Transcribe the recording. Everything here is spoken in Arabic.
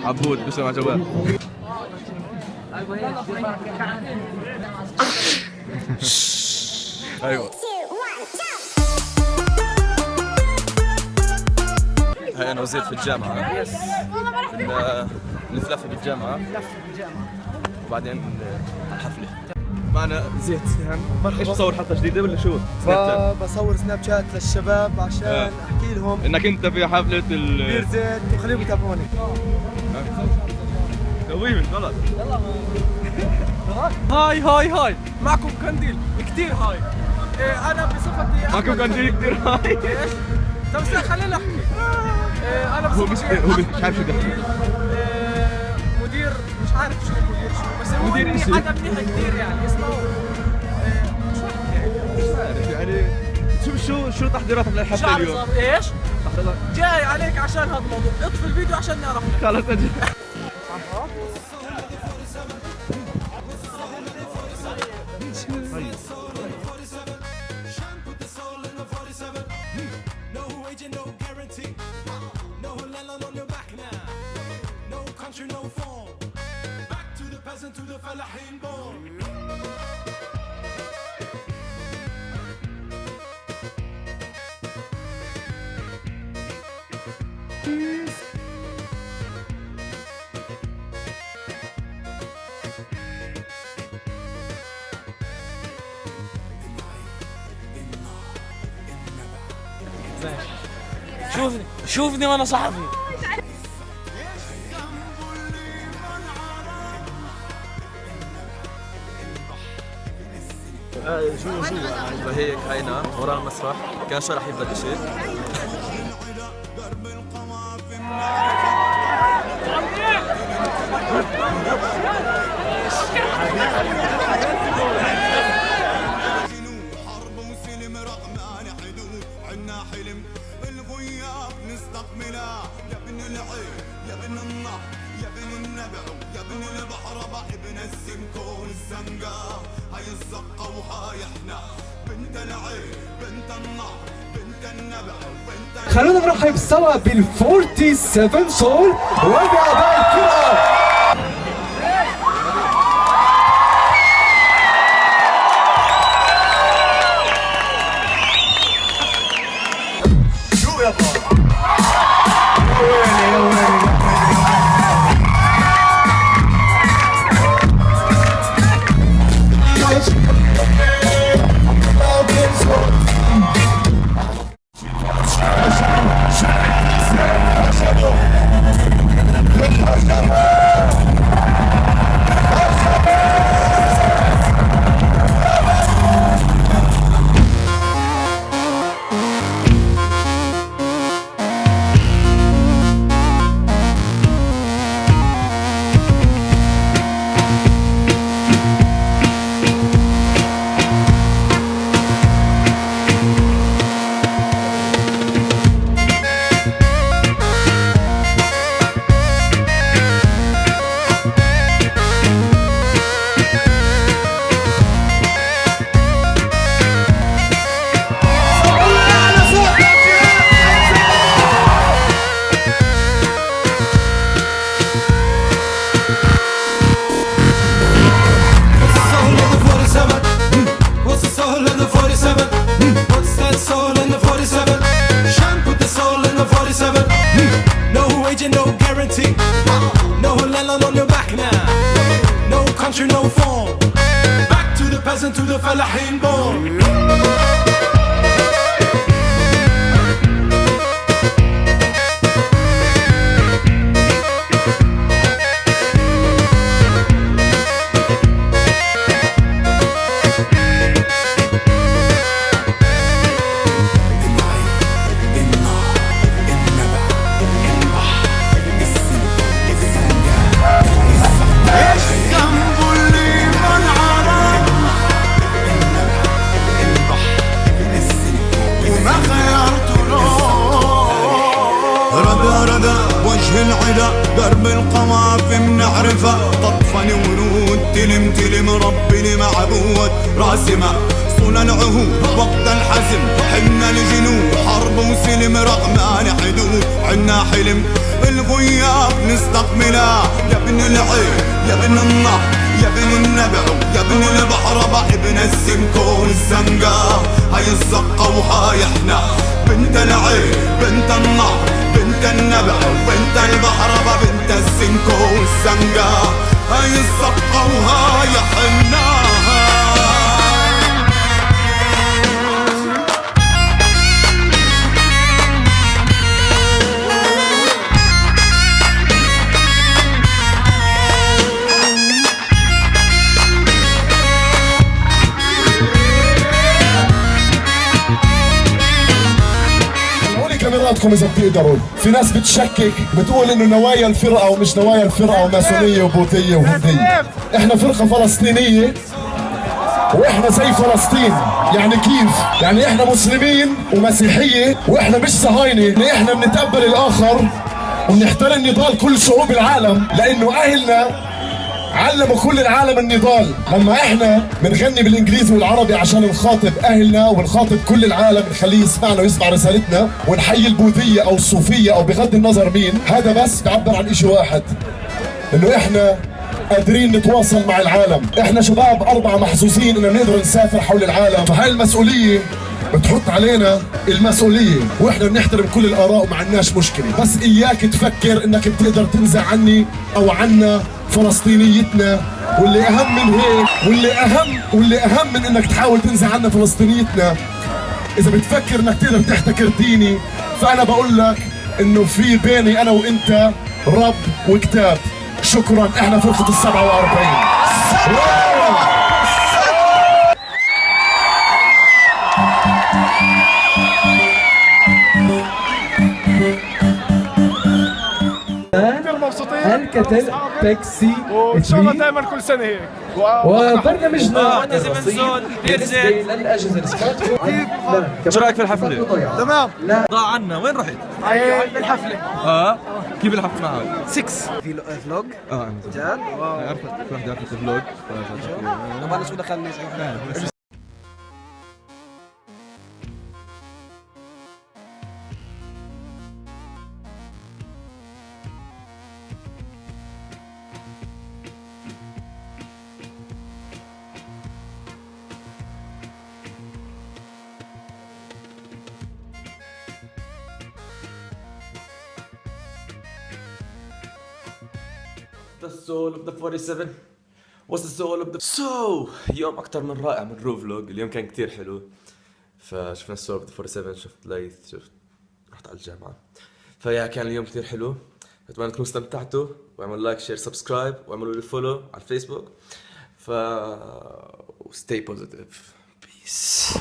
عبود بسمع جوال. ايوه هاي انا وزيد في الجامعه. نلف بالجامعه وبعدين الحفله. معنا زيد سهام. ايش بتصور حلقه جديده ولا شو؟ بصور سناب شات للشباب عشان احكي لهم انك انت في حفله بير زيت وخليهم يتابعوني. قوي غلط. هاي معكم كنديل كثير هاي. انا بصفتي معكم كنديل كثير هاي. ايش؟ طب خليني احكي. انا هو مش عارف شو بيحكي. مدير مش عارف شو مدير شو بس مدير منيح حدا منيح كثير يعني اسمه شو عارف يعني شو تحضيراتك للحفله اليوم؟ ايش؟ جاي عليك عشان هذا الموضوع، اطفي الفيديو عشان نعرف. خلص اجي. شوفني وانا صحفي. شو فهيك هينا ورا المسرح كان شو رح يبدا شيء. هاي الزقة وهاي احنا بنت العين بنت النهر بنت النبع بنت. خلونا نرحب سوا بال 47 سول وبأعضاء الفرقة. No form. Back to the peasant, to the فلاحين born. درب القوافي بنعرفها طفن ورود تلم ربي معبود راسمة صرنا العهود وقت الحزم، حنا الجنود حرب وسلم رغمان حدود. عنا حلم الغياب نستقبله، يا ابن العين يا ابن النهر يا ابن النبع يا ابن البحر ابن السمكو والزنقة. هاي الزقة وهاي احنا، بنت العين بنت النهر بنت النبع بنت البحر بنت السمكو والزنقة. هاي الزقة وهاي احنا. كاميراتكم اذا بتقدروا. في ناس بتشكك بتقول انه نوايا الفرقه ومش نوايا الفرقه وماسونيه وبوذيه وهنديه. احنا فرقه فلسطينيه واحنا زي فلسطين. يعني كيف؟ يعني احنا مسلمين ومسيحيه واحنا مش صهاينه. احنا بنتقبل الاخر وبنحترم نضال كل شعوب العالم، لانه اهلنا علموا كل العالم النضال. لما احنا بنغني بالانجليزي والعربي عشان نخاطب اهلنا ونخاطب كل العالم، نخليه يسمعنا ويسمع رسالتنا، ونحيي البوذيه او الصوفيه او بغض النظر مين، هذا بس بيعبر عن اشي واحد، انه احنا قادرين نتواصل مع العالم. احنا شباب 4 محظوظين اننا نقدر نسافر حول العالم، فهاي المسؤوليه بتحط علينا المسؤوليه، واحنا بنحترم كل الاراء وما عندناش مشكله. بس اياك تفكر انك بتقدر تنزع عني او عنا فلسطينيتنا، واللي اهم من هيك واللي اهم من انك تحاول تنزع عنا فلسطينيتنا، اذا بتفكر انك تقدر تحتكر ديني، فانا بقول لك انه في بيني انا وانت رب وكتاب. شكرا. احنا فرقه ال47. مبسوطين الكتل تاكسي وان شاء الله دائما كل سنه هيك. وبرنامجنا بالنسبة للاجهزه السمارت فون. شو رايك في الحفله؟ تمام. ضاع عنا، وين رحت؟ بالحفله كيف الحفله معك؟ 6 في فلوج جد؟ عرفت في واحدة عرفت الفلوج. طب انا شو دخلني؟ The soul of the 47. What's the soul of the يوم أكتر من رائع من رو فلوج. اليوم كان كتير حلو. فشفنا السول اوف ذا 47، شفت ليث، شفت رحت على الجامعة. فيا كان اليوم كتير حلو. أتمنى تكونوا استمتعتوا، واعملوا لايك شير سبسكرايب واعملوا لي فولو على الفيسبوك. stay positive. Peace.